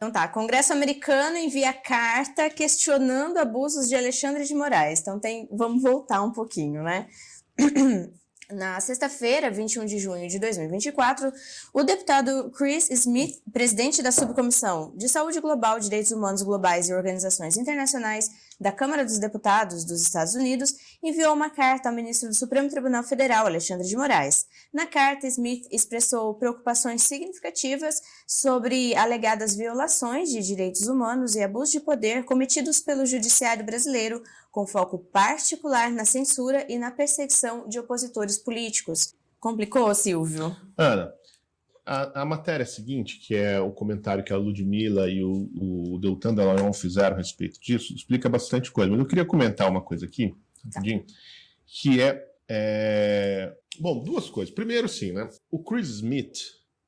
Então tá, Congresso americano envia carta questionando abusos de Alexandre de Moraes. Então vamos voltar um pouquinho, né? Na sexta-feira, 21 de junho de 2024, o deputado Chris Smith, presidente da Subcomissão de Saúde Global, Direitos Humanos Globais e Organizações Internacionais da Câmara dos Deputados dos Estados Unidos, enviou uma carta ao ministro do Supremo Tribunal Federal, Alexandre de Moraes. Na carta, Smith expressou preocupações significativas sobre alegadas violações de direitos humanos e abuso de poder cometidos pelo judiciário brasileiro, com foco particular na censura e na perseguição de opositores políticos. Complicou, Silvio? Ana, a matéria seguinte, que é o comentário que a Ludmila e o Deltan Dallagnol fizeram a respeito disso, explica bastante coisa. Mas eu queria comentar uma coisa aqui, rapidinho, que bom, duas coisas. Primeiro, sim, né? O Chris Smith,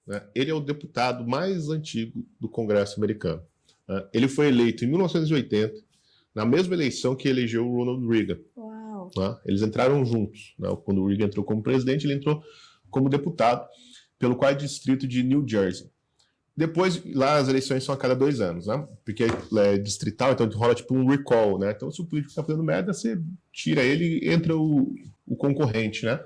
né, ele é o deputado mais antigo do Congresso americano. Né? Ele foi eleito em 1980, na mesma eleição que elegeu o Ronald Reagan. Uau. Né? Eles entraram juntos. Né? Quando o Reagan entrou como presidente, ele entrou como deputado pelo quarto distrito de New Jersey. Depois, lá as eleições são a cada 2 anos, né? Porque é distrital, então rola tipo um recall, né? Então, se o político está fazendo merda, você tira ele e entra o concorrente, né?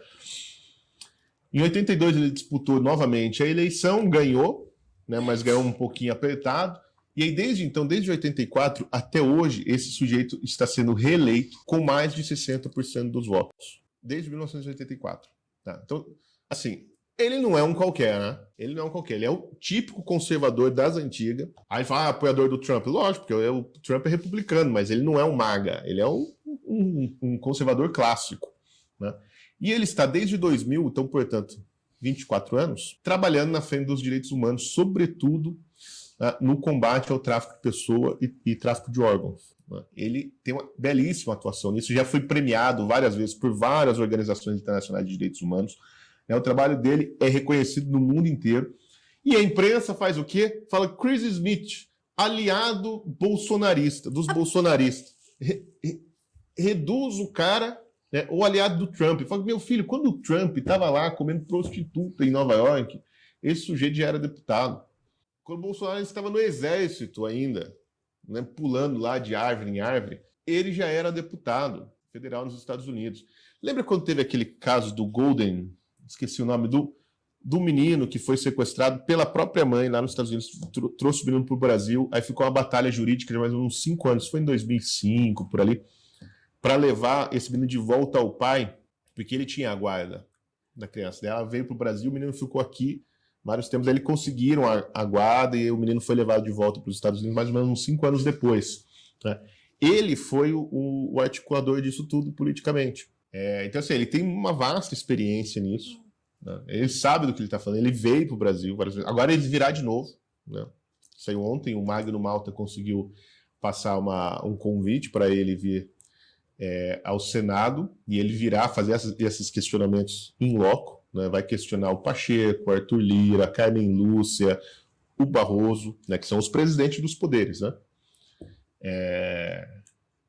Em 82 ele disputou novamente a eleição, ganhou, né? Mas ganhou um pouquinho apertado. E aí, desde 84 até hoje, esse sujeito está sendo reeleito com mais de 60% dos votos. Desde 1984. Tá? Então, assim, ele não é um qualquer, né? Ele não é um qualquer. Ele é o típico conservador das antigas. Aí fala, apoiador do Trump. Lógico, porque o Trump é republicano, mas ele não é um MAGA. Ele é um conservador clássico, né? E ele está desde 2000, então, portanto, 24 anos, trabalhando na frente dos direitos humanos, sobretudo no combate ao tráfico de pessoa e tráfico de órgãos. Né? Ele tem uma belíssima atuação nisso, já foi premiado várias vezes por várias organizações internacionais de direitos humanos. O trabalho dele é reconhecido no mundo inteiro. E a imprensa faz o quê? Fala Chris Smith, aliado bolsonarista, dos bolsonaristas. Reduz o cara, né, o aliado do Trump. Fala, meu filho, quando o Trump estava lá comendo prostituta em Nova York, esse sujeito já era deputado. Quando o Bolsonaro estava no exército ainda, né, pulando lá de árvore em árvore, ele já era deputado federal nos Estados Unidos. Lembra quando teve aquele caso do Golden, esqueci o nome, do menino que foi sequestrado pela própria mãe lá nos Estados Unidos, trouxe o menino para o Brasil, aí ficou uma batalha jurídica de mais ou menos uns 5 anos, foi em 2005, por ali, para levar esse menino de volta ao pai, porque ele tinha a guarda da criança dela, veio para o Brasil, o menino ficou aqui vários tempos, aí eles conseguiram a guarda e o menino foi levado de volta para os Estados Unidos mais ou menos uns 5 anos depois. Né? Ele foi o articulador disso tudo politicamente. Então, assim, ele tem uma vasta experiência nisso. Né? Ele sabe do que ele está falando, ele veio para o Brasil várias vezes. Agora ele virá de novo. Né? Saiu ontem, o Magno Malta conseguiu passar um convite para ele vir ao Senado e ele virá fazer esses questionamentos in loco. Né? Vai questionar o Pacheco, o Arthur Lira, a Carmen Lúcia, o Barroso, né? Que são os presidentes dos poderes. Né?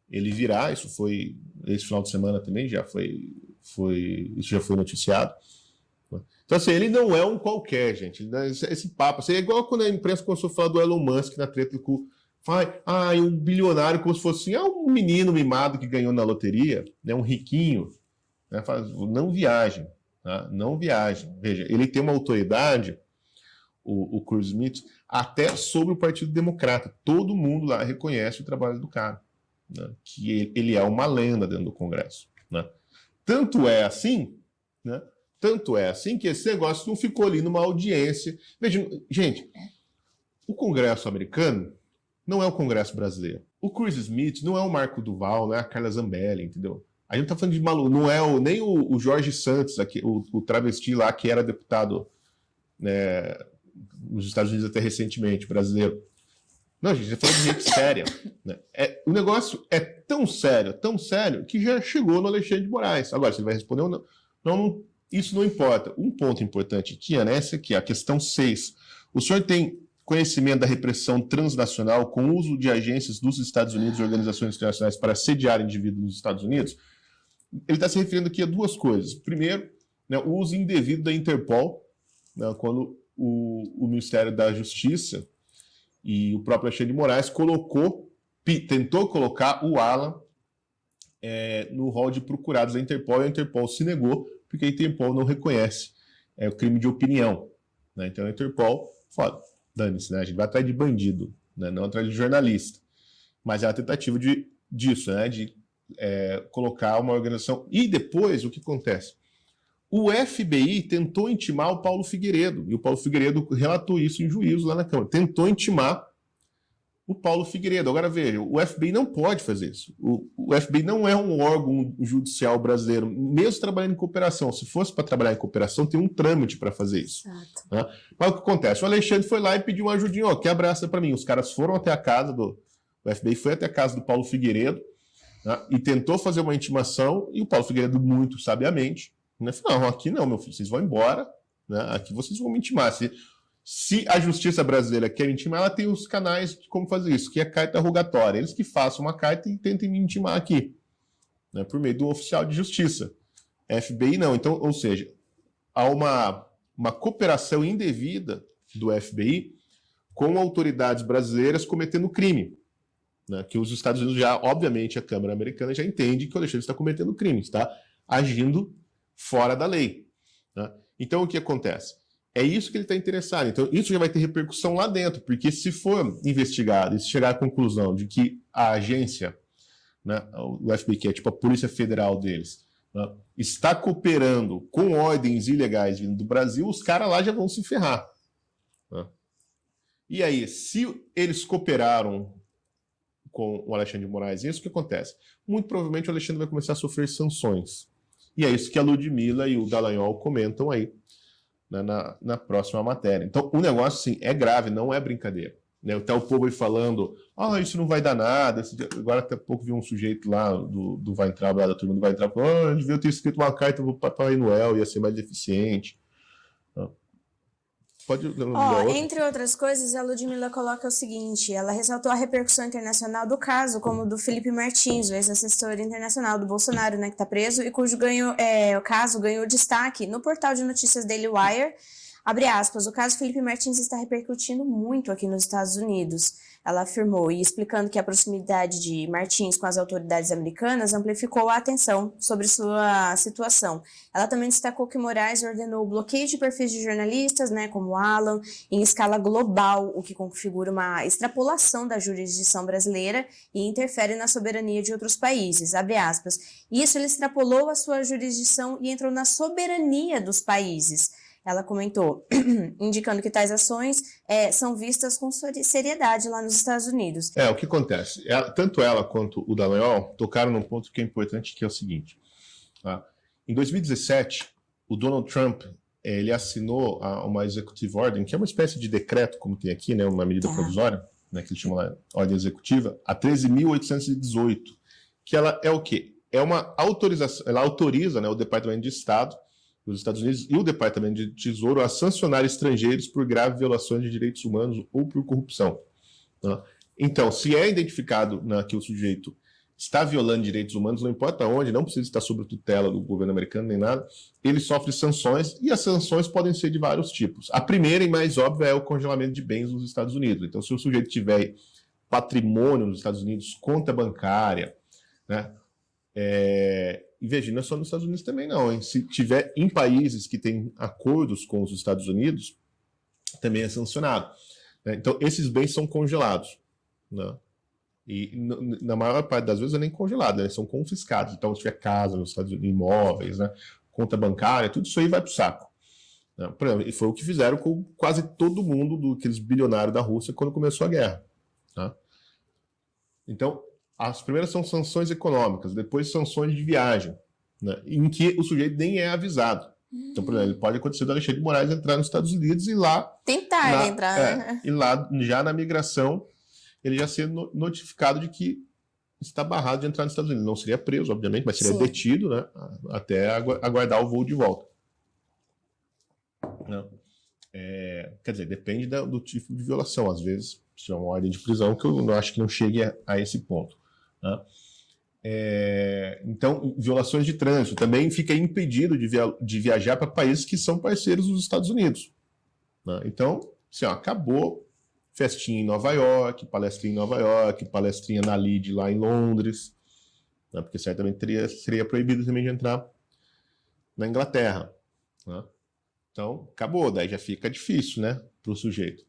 Ele virá, isso foi esse final de semana também, isso já foi noticiado. Então, assim, ele não é um qualquer, gente. Esse papo, assim, é igual quando a imprensa começou a falar do Elon Musk na treta com um bilionário, como se fosse um menino mimado que ganhou na loteria, né, um riquinho. Né, não viagem, tá? Não viagem. Veja, ele tem uma autoridade, o Chris Smith, até sobre o Partido Democrata. Todo mundo lá reconhece o trabalho do cara. Né, que ele é uma lenda dentro do Congresso. Né? Tanto é assim que esse negócio não ficou ali numa audiência. Veja, gente, o Congresso americano não é o Congresso brasileiro. O Chris Smith não é o Marco Duval, não é a Carla Zambelli, entendeu? A gente tá falando de maluco, não é nem o Jorge Santos, aqui, o travesti lá que era deputado, né, nos Estados Unidos até recentemente, brasileiro. Não, a gente tá falando de gente séria. Né? O negócio é tão sério, que já chegou no Alexandre de Moraes. Agora, se ele vai responder ou não, isso não importa. Um ponto importante aqui, Ana, essa aqui, a questão 6. O senhor tem conhecimento da repressão transnacional com uso de agências dos Estados Unidos e organizações internacionais para sediar indivíduos nos Estados Unidos? Ele está se referindo aqui a duas coisas. Primeiro, né, o uso indevido da Interpol, né, quando o Ministério da Justiça E o próprio Alexandre de Moraes tentou colocar o Alan no rol de procurados da Interpol, e a Interpol se negou, porque a Interpol não reconhece o crime de opinião. Né? Então a Interpol fala, dane-se, né? A gente vai atrás de bandido, né? Não atrás de jornalista. Mas é a tentativa disso, né? De colocar uma organização. E depois, o que acontece? O FBI tentou intimar o Paulo Figueiredo, e o Paulo Figueiredo relatou isso em juízo lá na Câmara. Tentou intimar o Paulo Figueiredo. Agora veja, o FBI não pode fazer isso. O FBI não é um órgão judicial brasileiro, mesmo trabalhando em cooperação. Se fosse para trabalhar em cooperação, tem um trâmite para fazer isso. Né? Mas o que acontece? O Alexandre foi lá e pediu uma ajudinha, quebra essa para mim. Os caras foram até a casa o FBI foi até a casa do Paulo Figueiredo, né, e tentou fazer uma intimação, e o Paulo Figueiredo, muito sabiamente, né, falou, não, aqui não, meu filho, vocês vão embora, né, aqui vocês vão me intimar. Se a justiça brasileira quer me intimar, ela tem os canais de como fazer isso, que é a carta rogatória. Eles que façam uma carta e tentem me intimar aqui, né, por meio do oficial de justiça. FBI não. Então, ou seja, há uma cooperação indevida do FBI com autoridades brasileiras cometendo crime. Né, que os Estados Unidos já, obviamente, a Câmara Americana já entende que o Alexandre está cometendo crime, está agindo fora da lei. Né? Então, o que acontece? É isso que ele está interessado. Então, isso já vai ter repercussão lá dentro, porque se for investigado e se chegar à conclusão de que a agência, né, o FBI, que é tipo a Polícia Federal deles, né, está cooperando com ordens ilegais vindo do Brasil, os caras lá já vão se ferrar. Né? E aí, se eles cooperaram com o Alexandre de Moraes, isso que acontece? Muito provavelmente o Alexandre vai começar a sofrer sanções. E é isso que a Ludmilla e o Dallagnol comentam aí, né, na próxima matéria. Então, o negócio, sim, é grave, não é brincadeira. Né? Até o povo aí falando, isso não vai dar nada. Agora, até pouco, vi um sujeito lá do Weintraub, lá da turma do Weintraub, devia ter escrito uma carta para o Papai Noel, ia ser mais eficiente. Pode entre outras coisas, a Ludmilla coloca o seguinte, ela ressaltou a repercussão internacional do caso, como do Felipe Martins, o ex-assessor internacional do Bolsonaro, né, que está preso, e cujo o caso ganhou destaque no portal de notícias Daily Wire. Abre aspas, o caso Felipe Martins está repercutindo muito aqui nos Estados Unidos, ela afirmou, e explicando que a proximidade de Martins com as autoridades americanas amplificou a atenção sobre sua situação. Ela também destacou que Moraes ordenou o bloqueio de perfis de jornalistas, né, como Alan, em escala global, o que configura uma extrapolação da jurisdição brasileira e interfere na soberania de outros países, abre aspas. Isso ele extrapolou a sua jurisdição e entrou na soberania dos países. Ela comentou, indicando que tais ações são vistas com seriedade lá nos Estados Unidos. O que acontece? Tanto ela quanto o Dallagnol tocaram num ponto que é importante, que é o seguinte. Tá? Em 2017, o Donald Trump ele assinou uma executive order, que é uma espécie de decreto, como tem aqui, né, uma medida provisória, né, que eles chamam lá ordem executiva, a 13.818, que ela é o quê? É uma autorização, ela autoriza, né, o Departamento de Estado dos Estados Unidos e o Departamento de Tesouro a sancionar estrangeiros por graves violações de direitos humanos ou por corrupção. Tá? Então, se é identificado que o sujeito está violando direitos humanos, não importa onde, não precisa estar sob tutela do governo americano nem nada, ele sofre sanções, e as sanções podem ser de vários tipos. A primeira e mais óbvia é o congelamento de bens nos Estados Unidos. Então, se o sujeito tiver patrimônio nos Estados Unidos, conta bancária, né? E veja, não é só nos Estados Unidos também não, hein? Se tiver em países que têm acordos com os Estados Unidos, também é sancionado. Né? Então, esses bens são congelados. Né? E na maior parte das vezes é nem congelado, eles são confiscados. Então, se tiver casa nos Estados Unidos, imóveis, né? Conta bancária, tudo isso aí vai para o saco. Né? Por exemplo, e foi o que fizeram com quase todo mundo daqueles bilionários da Rússia quando começou a guerra. Né? Então, as primeiras são sanções econômicas, depois sanções de viagem, né, em que o sujeito nem é avisado. Então, por exemplo, pode acontecer do Alexandre de Moraes entrar nos Estados Unidos e lá... Tentar entrar, né? E lá, já na migração, ele já ser notificado de que está barrado de entrar nos Estados Unidos. Não seria preso, obviamente, mas seria detido, né, até aguardar o voo de volta. Não. Quer dizer, depende do tipo de violação. Às vezes, se é uma ordem de prisão, que eu acho que não chegue a esse ponto. Né? Então, violações de trânsito. Também fica impedido de viajar para países que são parceiros dos Estados Unidos. Né? Então, assim, acabou, festinha em Nova York, palestrinha em Nova York, palestrinha na LID lá em Londres, né? Porque certamente seria proibido também de entrar na Inglaterra, né? Então, acabou, daí já fica difícil, né, para o sujeito.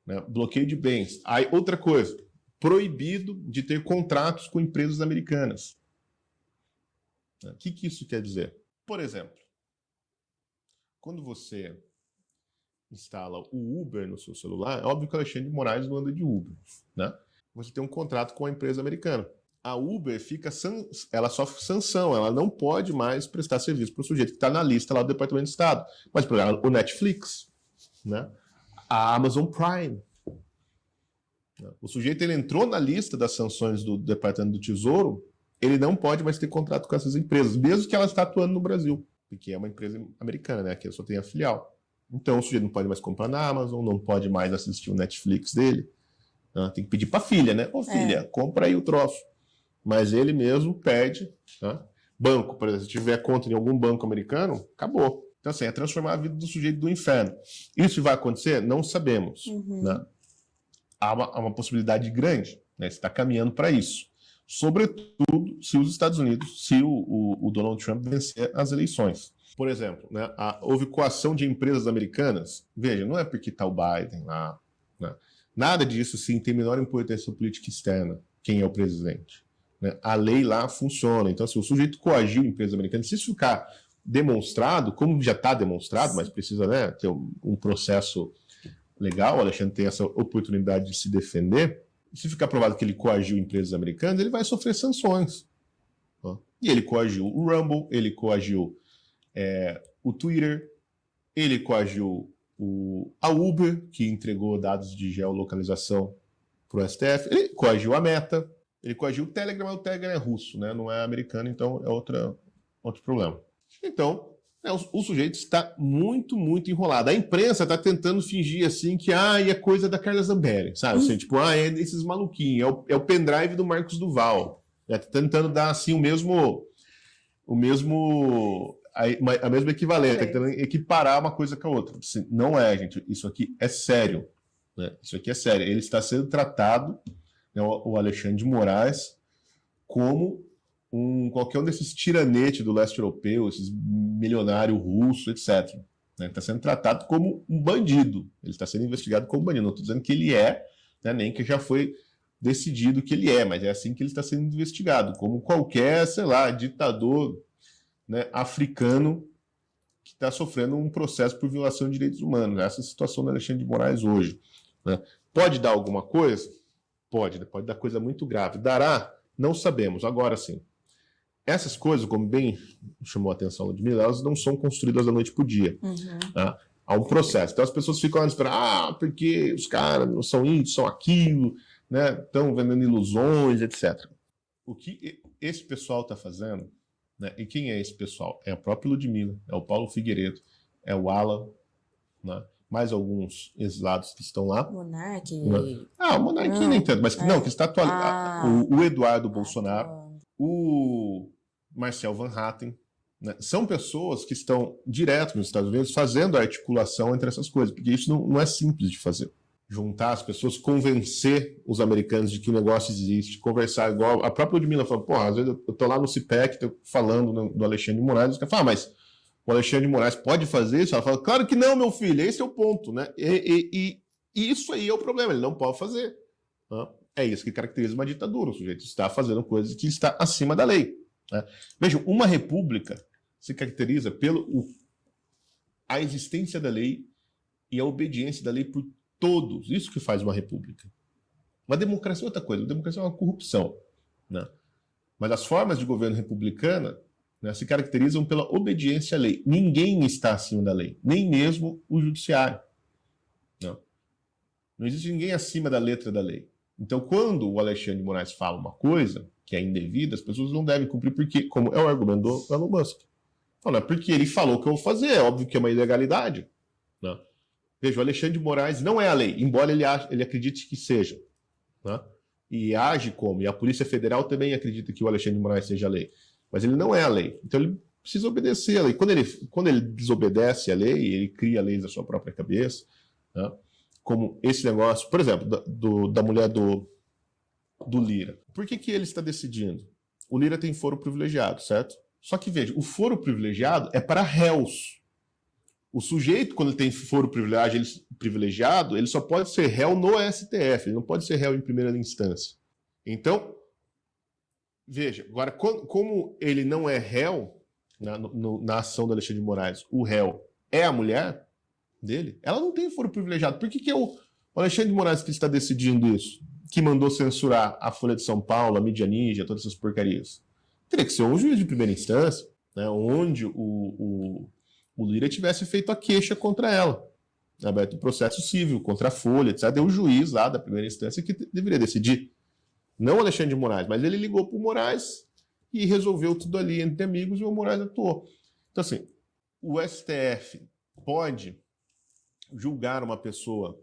Né? Bloqueio de bens. Aí, outra coisa, proibido de ter contratos com empresas americanas. O que isso quer dizer? Por exemplo, quando você instala o Uber no seu celular, é óbvio que o Alexandre de Moraes não anda de Uber, né? Você tem um contrato com a empresa americana. A Uber ela sofre sanção, ela não pode mais prestar serviço para o sujeito que está na lista lá do Departamento de Estado. Mas, por exemplo, o Netflix, né? A Amazon Prime. O sujeito ele entrou na lista das sanções do Departamento do Tesouro, ele não pode mais ter contrato com essas empresas, mesmo que ela está atuando no Brasil, porque é uma empresa americana, né? Aqui só tem a filial. Então o sujeito não pode mais comprar na Amazon, não pode mais assistir o Netflix dele. Né? Tem que pedir para a filha, né? Ô filha, compra aí o troço. Mas ele mesmo perde. Né? Banco, por exemplo, se tiver conta em algum banco americano, acabou. Então, assim, é transformar a vida do sujeito do inferno. Isso vai acontecer? Não sabemos. Né? Há uma possibilidade grande, né? Está caminhando para isso. Sobretudo se os Estados Unidos, se o Donald Trump vencer as eleições. Por exemplo, né, houve coação de empresas americanas. Veja, não é porque está o Biden lá. Né? Nada disso, sim, tem menor importância política externa, quem é o presidente. Né? A lei lá funciona. Então, se o sujeito coagiu empresas americanas, se isso ficar demonstrado, como já está demonstrado, mas precisa, né, ter um processo legal, o Alexandre tem essa oportunidade de se defender, se ficar provado que ele coagiu empresas americanas, ele vai sofrer sanções. Tá? E ele coagiu o Rumble, ele coagiu o Twitter, ele coagiu a Uber, que entregou dados de geolocalização para o STF, ele coagiu a Meta, ele coagiu o Telegram, mas o Telegram é russo, né? Não é americano, então é outro problema. Então, o sujeito está muito, muito enrolado. A imprensa está tentando fingir assim que é coisa da Carla Zambelli, sabe? Assim, tipo, é desses maluquinhos, é o pendrive do Marcos Duval. Está tentando dar assim a mesma equivalência, tá tentando equiparar uma coisa com a outra. Assim, não é, gente. Isso aqui é sério. Né? Isso aqui é sério. Ele está sendo tratado, né, o Alexandre de Moraes, como qualquer um desses tiranetes do leste europeu, esses milionários russos, etc. Né? Ele está sendo tratado como um bandido. Ele está sendo investigado como bandido. Não estou dizendo que ele é, né, nem que já foi decidido que ele é, mas é assim que ele está sendo investigado, como qualquer, sei lá, ditador, né, africano que está sofrendo um processo por violação de direitos humanos. Essa é a situação do Alexandre de Moraes hoje. Né? Pode dar alguma coisa? Pode dar coisa muito grave. Dará? Não sabemos. Agora sim. Essas coisas, como bem chamou a atenção a Ludmilla, elas não são construídas da noite para o dia. Tá? Há um processo. Então as pessoas ficam lá esperando, porque os caras não são isso, são aquilo, né? Estão vendendo ilusões, etc. O que esse pessoal está fazendo, né? E quem é esse pessoal? É a própria Ludmilla, é o Paulo Figueiredo, é o Alan, né? Mais alguns exilados que estão lá. Monark. Né? O Monark nem tanto, mas que está atualizado. O Eduardo Bolsonaro, o Marcel Van Hatten, né? São pessoas que estão direto nos Estados Unidos fazendo a articulação entre essas coisas, porque isso não é simples de fazer. Juntar as pessoas, convencer os americanos de que o negócio existe, conversar igual. A própria Ludmilla fala, às vezes eu tô lá no CIPEC, tô falando do Alexandre de Moraes, e fala, mas o Alexandre de Moraes pode fazer isso? Ela fala, claro que não, meu filho, esse é o ponto, né? E isso aí é o problema, ele não pode fazer. Né? É isso que caracteriza uma ditadura, o sujeito está fazendo coisas que está acima da lei. Né? Vejam, uma república se caracteriza a existência da lei e a obediência da lei por todos. Isso que faz uma república. Uma democracia é outra coisa. Uma democracia é uma corrupção. Né? Mas as formas de governo republicana, né, se caracterizam pela obediência à lei. Ninguém está acima da lei. Nem mesmo o judiciário. Não existe ninguém acima da letra da lei. Então, quando o Alexandre de Moraes fala uma coisa que é indevida, as pessoas não devem cumprir, porque, como é o argumento do Elon Musk. Não é porque ele falou que eu vou fazer, é óbvio que é uma ilegalidade. Né? Veja, o Alexandre de Moraes não é a lei, embora ele acredite que seja. Né? E age como. E a Polícia Federal também acredita que o Alexandre de Moraes seja a lei. Mas ele não é a lei. Então ele precisa obedecer a lei. Quando ele desobedece a lei, ele cria leis da sua própria cabeça. Né? como esse negócio, por exemplo, da mulher do Lira. Por que ele está decidindo? O Lira tem foro privilegiado, certo? Só que, veja, o foro privilegiado é para réus. O sujeito, quando ele tem foro privilegiado, ele só pode ser réu no STF, ele não pode ser réu em primeira instância. Então, veja, agora, como ele não é réu na ação do Alexandre de Moraes, o réu é a mulher dele, ela não tem foro privilegiado. Por que o Alexandre de Moraes que está decidindo isso? Que mandou censurar a Folha de São Paulo, a Mídia Ninja, todas essas porcarias? Teria que ser um juiz de primeira instância, né, onde o Lira tivesse feito a queixa contra ela, aberto um processo civil contra a Folha, etc. Deu o juiz lá da primeira instância que deveria decidir. Não o Alexandre de Moraes, mas ele ligou para o Moraes e resolveu tudo ali entre amigos e o Moraes atuou. Então, assim, o STF pode julgar uma pessoa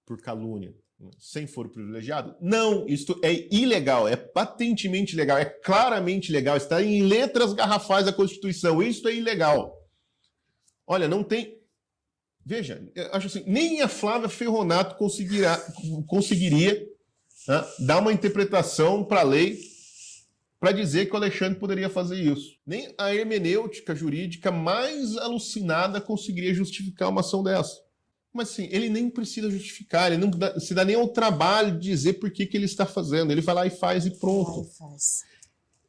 por calúnia sem foro privilegiado? Não, isto é ilegal, é patentemente ilegal, é claramente ilegal, está em letras garrafais da Constituição, isso é ilegal. Olha, não tem... Veja, eu acho assim, nem a Flávia Ferronato conseguiria dar uma interpretação para a lei para dizer que o Alexandre poderia fazer isso. Nem a hermenêutica jurídica mais alucinada conseguiria justificar uma ação dessa. Mas assim, ele nem precisa justificar, ele não se dá nem ao trabalho de dizer por que ele está fazendo. Ele vai lá e faz e pronto.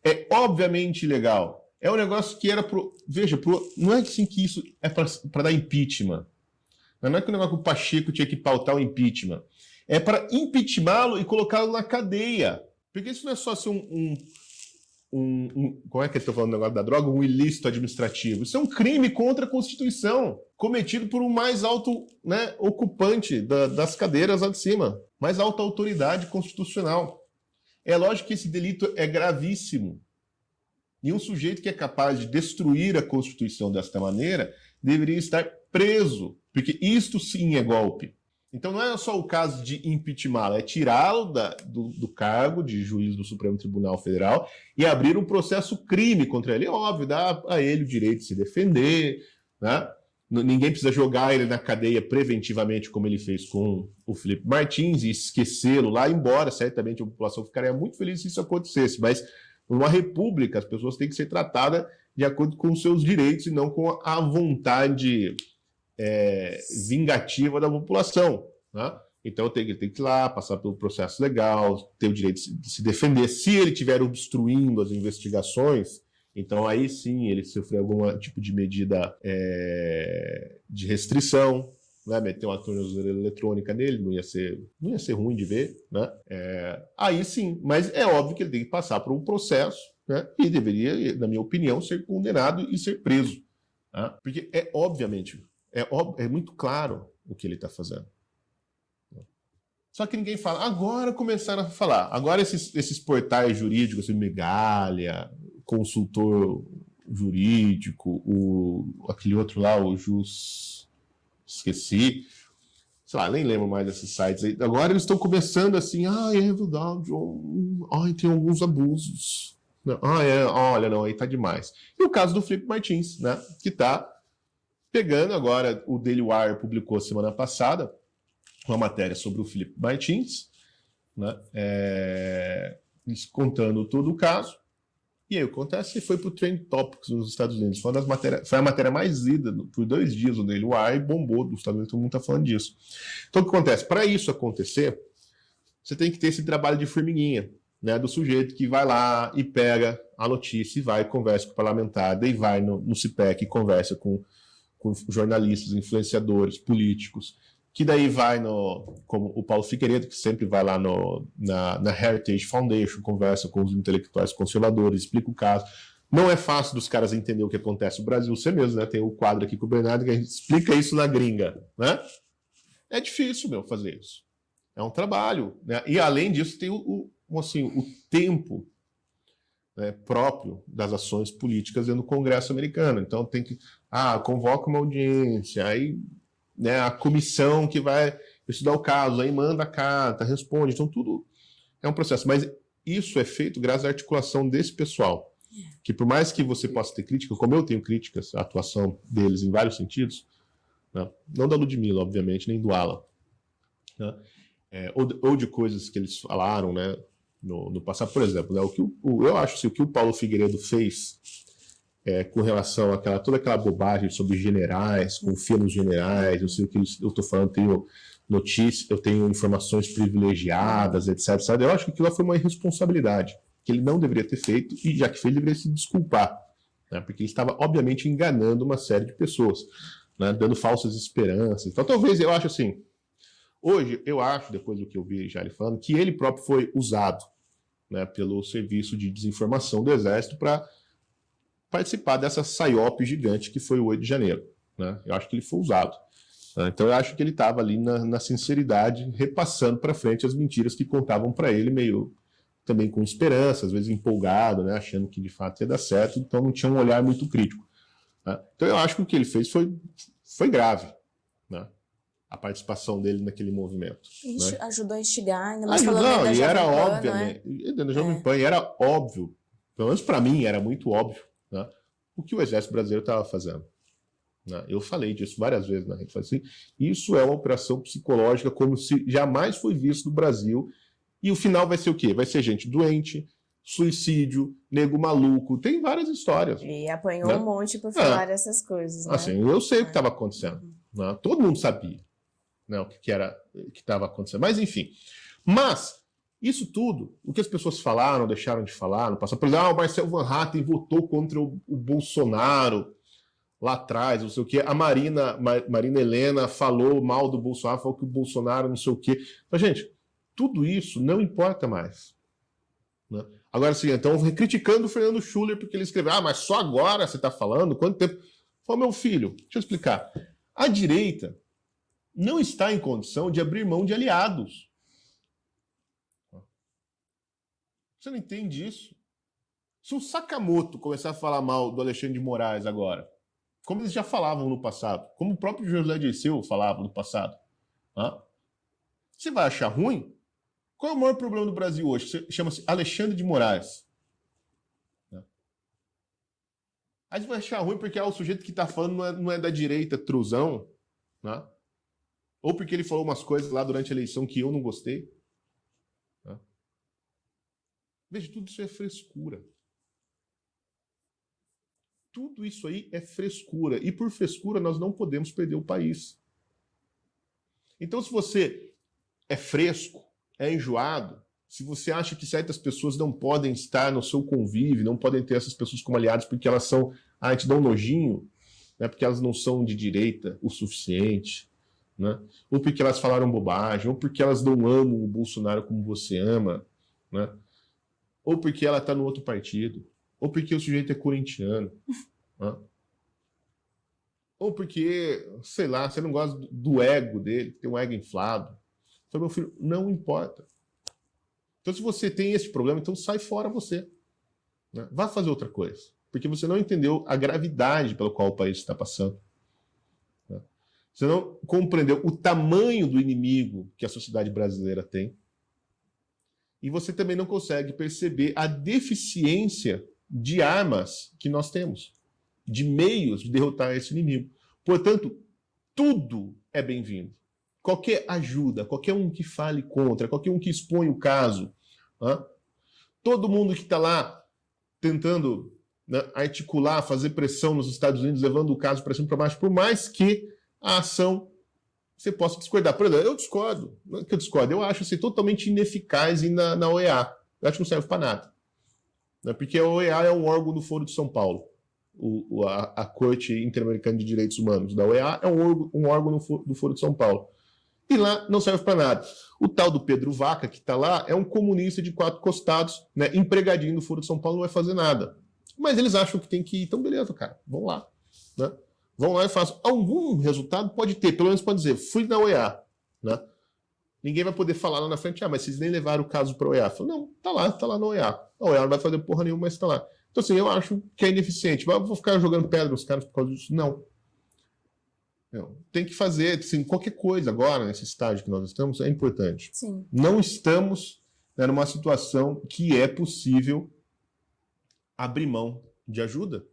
É obviamente ilegal. É um negócio que era pro... Veja, não é assim que isso é para dar impeachment. Não é que o negócio que o Pacheco tinha que pautar o impeachment. É para impeachmá-lo e colocá-lo na cadeia. Porque isso não é só ser como é que eu estou falando do negócio da droga? Um ilícito administrativo. Isso é um crime contra a Constituição, cometido por um mais alto, né, ocupante das cadeiras lá de cima, mais alta autoridade constitucional. É lógico que esse delito é gravíssimo. E um sujeito que é capaz de destruir a Constituição desta maneira deveria estar preso, porque isto sim é golpe. Então não é só o caso de impeachmá-lo, é tirá-lo do cargo de juiz do Supremo Tribunal Federal e abrir um processo crime contra ele. É óbvio, dá a ele o direito de se defender, né? Ninguém precisa jogar ele na cadeia preventivamente, como ele fez com o Felipe Martins, e esquecê-lo lá, embora certamente a população ficaria muito feliz se isso acontecesse. Mas numa república, as pessoas têm que ser tratadas de acordo com os seus direitos e não com a vontade vingativa da população, né? Então tem que ir lá, passar pelo processo legal, ter o direito de se defender. Se ele estiver obstruindo as investigações, então aí sim ele sofrer algum tipo de medida de restrição, né? Meter uma tornozeleira eletrônica nele, não ia ser ruim de ver, né? Aí sim, mas é óbvio que ele tem que passar por um processo, né? E deveria, na minha opinião, ser condenado e ser preso, né? Porque obviamente... É muito claro o que ele está fazendo. Só que ninguém fala. Agora começaram a falar. Agora esses portais jurídicos, assim, Migalha, Consultor Jurídico, aquele outro lá, o esqueci. Sei lá, nem lembro mais desses sites aí. Agora eles estão começando assim. É verdade. Tem alguns abusos. Olha, não, aí tá demais. E o caso do Felipe Martins, né? Que tá pegando agora, o Daily Wire publicou semana passada uma matéria sobre o Felipe Martins, né, contando todo o caso. E aí o que acontece? Foi para o Trend Topics nos Estados Unidos. Foi a matéria mais lida por 2 dias no Daily Wire e bombou dos Estados Unidos, todo mundo está falando disso. Então o que acontece? Para isso acontecer, você tem que ter esse trabalho de formiguinha, né, do sujeito que vai lá e pega a notícia e vai e conversa com o parlamentar, daí vai no CIPEC e conversa com jornalistas, influenciadores, políticos, que daí vai como o Paulo Figueiredo, que sempre vai lá na Heritage Foundation, conversa com os intelectuais conservadores, explica o caso. Não é fácil dos caras entender o que acontece no Brasil, você mesmo, né? Tem o quadro aqui com o Bernardo que a gente explica isso na gringa, né? É difícil, fazer isso. É um trabalho, né? E além disso tem o tempo, né, próprio das ações políticas dentro do Congresso americano. Então tem que... convoca uma audiência, aí, né, a comissão que vai estudar o caso, aí manda a carta, responde. Então tudo é um processo. Mas isso é feito graças à articulação desse pessoal. Que por mais que você possa ter críticas, como eu tenho críticas à atuação deles em vários sentidos, né? Não da Ludmilla, obviamente, nem do Alan. Né? Ou de coisas que eles falaram, né, no passado. Por exemplo, né, eu acho assim, o que o Paulo Figueiredo fez com relação àquela, toda aquela bobagem sobre generais, confia nos generais, eu sei o que eu estou falando, tenho notícias, eu tenho informações privilegiadas, etc. Sabe? Eu acho que aquilo foi uma irresponsabilidade que ele não deveria ter feito, e já que fez, ele deveria se desculpar, né, porque ele estava, obviamente, enganando uma série de pessoas, né, dando falsas esperanças. Então, talvez, eu acho assim, hoje, eu acho, depois do que eu vi já ele falando, que ele próprio foi usado, né, pelo serviço de desinformação do Exército para participar dessa psyop gigante que foi o 8 de janeiro. Né? Eu acho que ele foi usado. Né? Então eu acho que ele estava ali na sinceridade, repassando para frente as mentiras que contavam para ele, meio também com esperança, às vezes empolgado, né? Achando que de fato ia dar certo, então não tinha um olhar muito crítico. Né? Então eu acho que o que ele fez foi grave. Né? A participação dele naquele movimento. Né? Ajudou a instigar, ainda mais falando da e era Jovem Pan, óbvio, né? Da Jovem Pan, e era óbvio, pelo menos para mim era muito óbvio, né, o que o Exército Brasileiro estava fazendo. Né? Eu falei disso várias vezes na rede. Assim, isso é uma operação psicológica como se jamais foi visto no Brasil, e o final vai ser o quê? Vai ser gente doente, suicídio, nego maluco, tem várias histórias. E apanhou né? um monte por falar essas coisas, né? Assim, eu sei o que estava acontecendo. Né? Todo mundo sabia. Né, o que estava acontecendo. Mas, enfim. Mas, isso tudo, o que as pessoas falaram, deixaram de falar no passado, por exemplo, o Marcel Van Hatten votou contra o Bolsonaro lá atrás, não sei o quê. A Marina Helena falou mal do Bolsonaro, falou que o Bolsonaro não sei o quê. Mas, gente, tudo isso não importa mais. Né? Agora, sim, então, criticando o Fernando Schuller, porque ele escreveu, mas só agora você está falando? Quanto tempo? Falei, meu filho, deixa eu explicar. A direita não está em condição de abrir mão de aliados. Você não entende isso? Se o Sakamoto começar a falar mal do Alexandre de Moraes agora, como eles já falavam no passado, como o próprio José Dirceu falava no passado, você vai achar ruim? Qual é o maior problema do Brasil hoje? Chama-se Alexandre de Moraes. Aí você vai achar ruim porque o sujeito que está falando não é da direita, truzão, né? Ou porque ele falou umas coisas lá durante a eleição que eu não gostei. Né? Veja, tudo isso é frescura. Tudo isso aí é frescura. E por frescura nós não podemos perder o país. Então, se você é fresco, é enjoado, se você acha que certas pessoas não podem estar no seu convívio, não podem ter essas pessoas como aliadas porque elas são, te dão nojinho, né? Porque elas não são de direita o suficiente, né? Ou porque elas falaram bobagem, ou porque elas não amam o Bolsonaro como você ama, né? Ou porque ela está no outro partido, ou porque o sujeito é corintiano, né? Ou porque, sei lá, você não gosta do ego dele, tem um ego inflado. Então, meu filho, não importa. Então, se você tem esse problema, então sai fora você. Né? Vá fazer outra coisa, porque você não entendeu a gravidade pela qual o país está passando. Você não compreendeu o tamanho do inimigo que a sociedade brasileira tem. E você também não consegue perceber a deficiência de armas que nós temos, de meios de derrotar esse inimigo. Portanto, tudo é bem-vindo. Qualquer ajuda, qualquer um que fale contra, qualquer um que expõe o caso, todo mundo que está lá tentando, né, articular, fazer pressão nos Estados Unidos, levando o caso para cima e para baixo, por mais que a ação você possa discordar. Por exemplo, eu discordo. Não é que eu discordo, eu acho assim, totalmente ineficaz ir na OEA. Eu acho que não serve para nada. Né? Porque a OEA é um órgão do Foro de São Paulo. A Corte Interamericana de Direitos Humanos da OEA é um órgão do Foro de São Paulo. E lá não serve para nada. O tal do Pedro Vaca, que está lá, é um comunista de quatro costados, né, empregadinho do Foro de São Paulo, não vai fazer nada. Mas eles acham que tem que ir. Então, beleza, cara, vão lá. Né? Vão lá e façam. Algum resultado pode ter, pelo menos pode dizer, fui na OEA. Né? Ninguém vai poder falar lá na frente, mas vocês nem levaram o caso para a OEA. Falo, não, tá lá na OEA. A OEA não vai fazer porra nenhuma, mas tá lá. Então, assim, eu acho que é ineficiente. Mas eu vou ficar jogando pedra nos caras por causa disso? Não. Tem que fazer, assim, qualquer coisa agora, nesse estágio que nós estamos, é importante. Sim. Não estamos, né, numa situação que é possível abrir mão de ajuda.